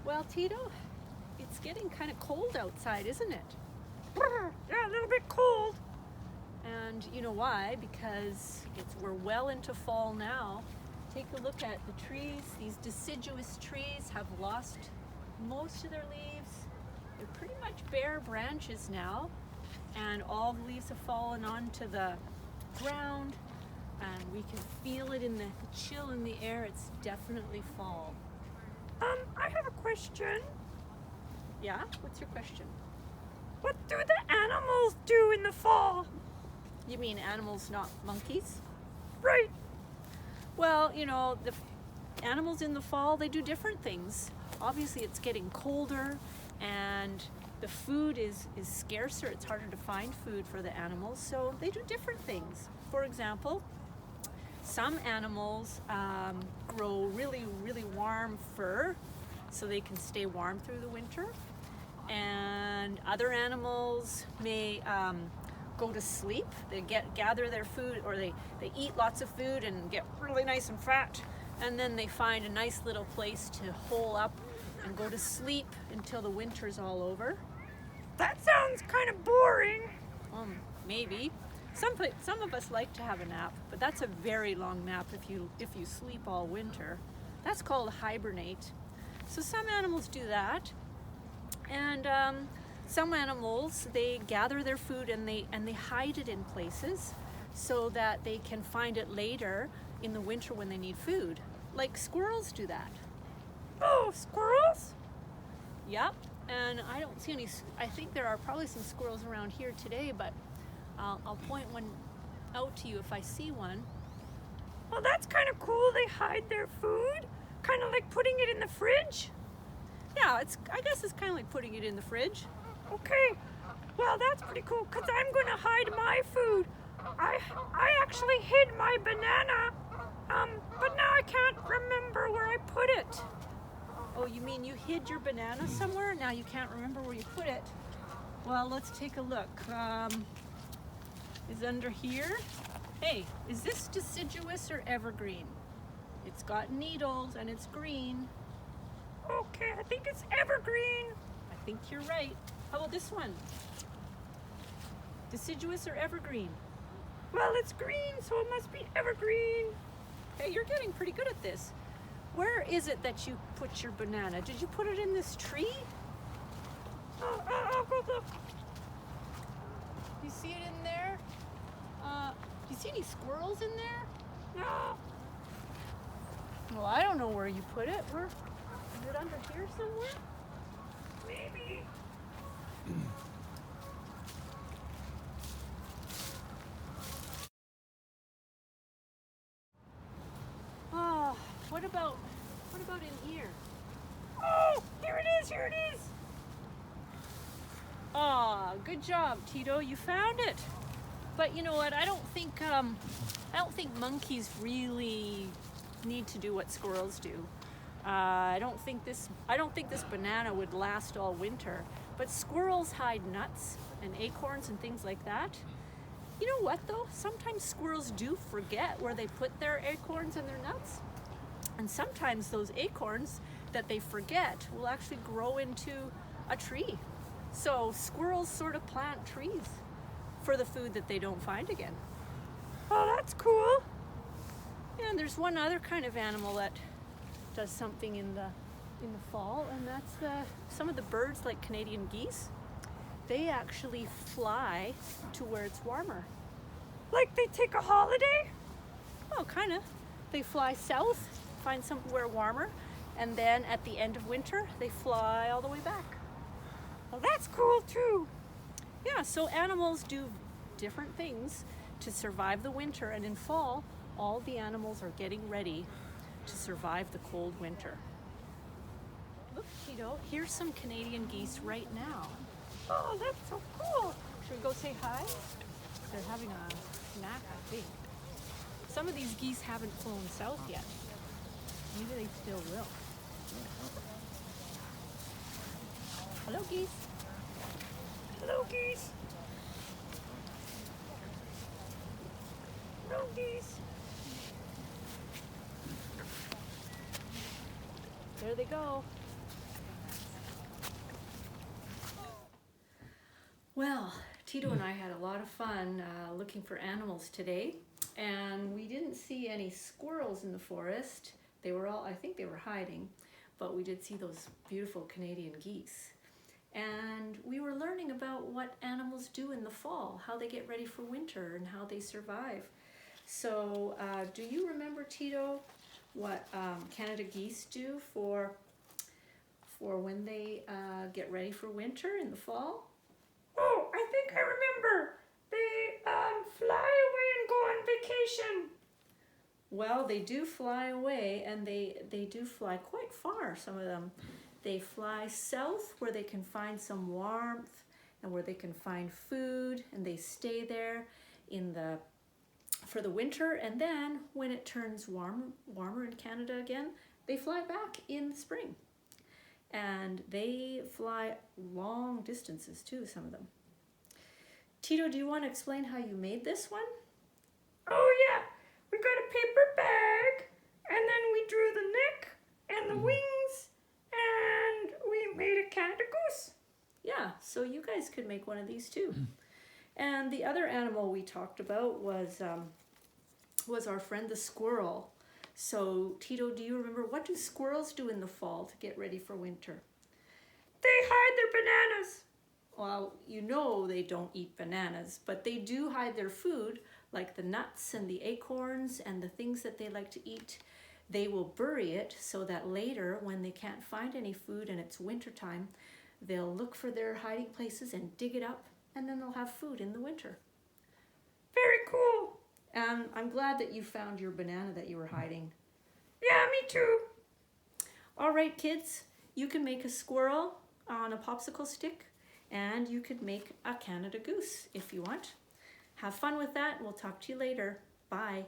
Well, Tito, it's getting kind of cold outside, isn't it? Yeah, a little bit cold. And you know why? Because we're well into fall now. Take a look at the trees. These deciduous trees have lost most of their leaves. They're pretty much bare branches now, and all the leaves have fallen onto the ground, and we can feel it in the chill in the air. It's definitely fall. I have a question. Yeah? What's your question? What do the animals do in the fall? You mean animals, not monkeys? Right. Well, the animals in the fall, they do different things. Obviously, it's getting colder and the food is scarcer. It's harder to find food for the animals, so they do different things. For example, some animals grow really, really warm fur so they can stay warm through the winter. And other animals may go to sleep. They gather their food, or they eat lots of food and get really nice and fat, and then they find a nice little place to hole up and go to sleep until the winter's all over. That sounds kind of boring. Maybe. Some of us like to have a nap, but that's a very long nap if you sleep all winter. That's called hibernate. So some animals do that, and some animals, they gather their food and they hide it in places so that they can find it later in the winter when they need food. Like squirrels do that. Oh, squirrels? Yep. And I don't see any. I think there are probably some squirrels around here today, but I'll point one out to you if I see one. Well, that's kind of cool. They hide their food, kind of like putting it in the fridge. Yeah, I guess it's kind of like putting it in the fridge. Okay. Well, that's pretty cool, because I'm going to hide my food. I actually hid my banana, but now I can't remember where I put it. Oh, you mean you hid your banana somewhere? Now you can't remember where you put it? Well, let's take a look. Is under here? Hey, is this deciduous or evergreen? It's got needles and it's green. Okay, I think it's evergreen. I think you're right. How about this one? Deciduous or evergreen? Well, it's green, so it must be evergreen. Hey, you're getting pretty good at this. Where is it that you put your banana? Did you put it in this tree? I'll go look. You see it in there? Do you see any squirrels in there? No. Well, I don't know where you put it. Is it under here somewhere? Maybe. Oh, what about in here? Oh, here it is, here it is. Ah, good job, Tito. You found it. But you know what? I don't think monkeys really need to do what squirrels do. I don't think this banana would last all winter. But squirrels hide nuts and acorns and things like that. You know what though? Sometimes squirrels do forget where they put their acorns and their nuts. And sometimes those acorns that they forget will actually grow into a tree. So squirrels sort of plant trees for the food that they don't find again. Oh, that's cool. And there's one other kind of animal that does something in the fall, and that's some of the birds, like Canadian geese. They actually fly to where it's warmer. Like they take a holiday? Oh, kind of. They fly south, find somewhere warmer, and then at the end of winter, they fly all the way back. Well, that's cool too. Yeah, so animals do different things to survive the winter, and in fall, all the animals are getting ready to survive the cold winter. Look, Tito, here's some Canadian geese right now. Oh, that's so cool. Should we go say hi? They're having a snack, I think. Some of these geese haven't flown south yet. Maybe they still will. Hello, geese. Hello, geese. Hello, geese. There they go. Well, Tito and I had a lot of fun looking for animals today, and we didn't see any squirrels in the forest. They were all, I think they were hiding, but we did see those beautiful Canadian geese. And we were learning about what animals do in the fall, how they get ready for winter and how they survive. So do you remember, Tito, what Canada geese do for when they get ready for winter in the fall? Oh, I think I remember. They fly away and go on vacation. Well, they do fly away, and they do fly quite far, some of them. They fly south where they can find some warmth and where they can find food, and they stay there for the winter, and then when it turns warmer in Canada again, they fly back in the spring. And they fly long distances too, some of them. Tito, do you want to explain how you made this one? Oh yeah, we got a paper bag, and then we drew the neck and the wings, and we made a Canada goose. Yeah, so you guys could make one of these too. And the other animal we talked about was our friend the squirrel. So Tito, do you remember, what do squirrels do in the fall to get ready for winter? They hide their bananas. Well, you know they don't eat bananas, but they do hide their food, like the nuts and the acorns and the things that they like to eat. They will bury it so that later, when they can't find any food and it's wintertime, they'll look for their hiding places and dig it up, and then they'll have food in the winter. Very cool. And I'm glad that you found your banana that you were hiding. Yeah, me too. All right, kids, you can make a squirrel on a popsicle stick, and you could make a Canada goose if you want. Have fun with that. We'll talk to you later. Bye.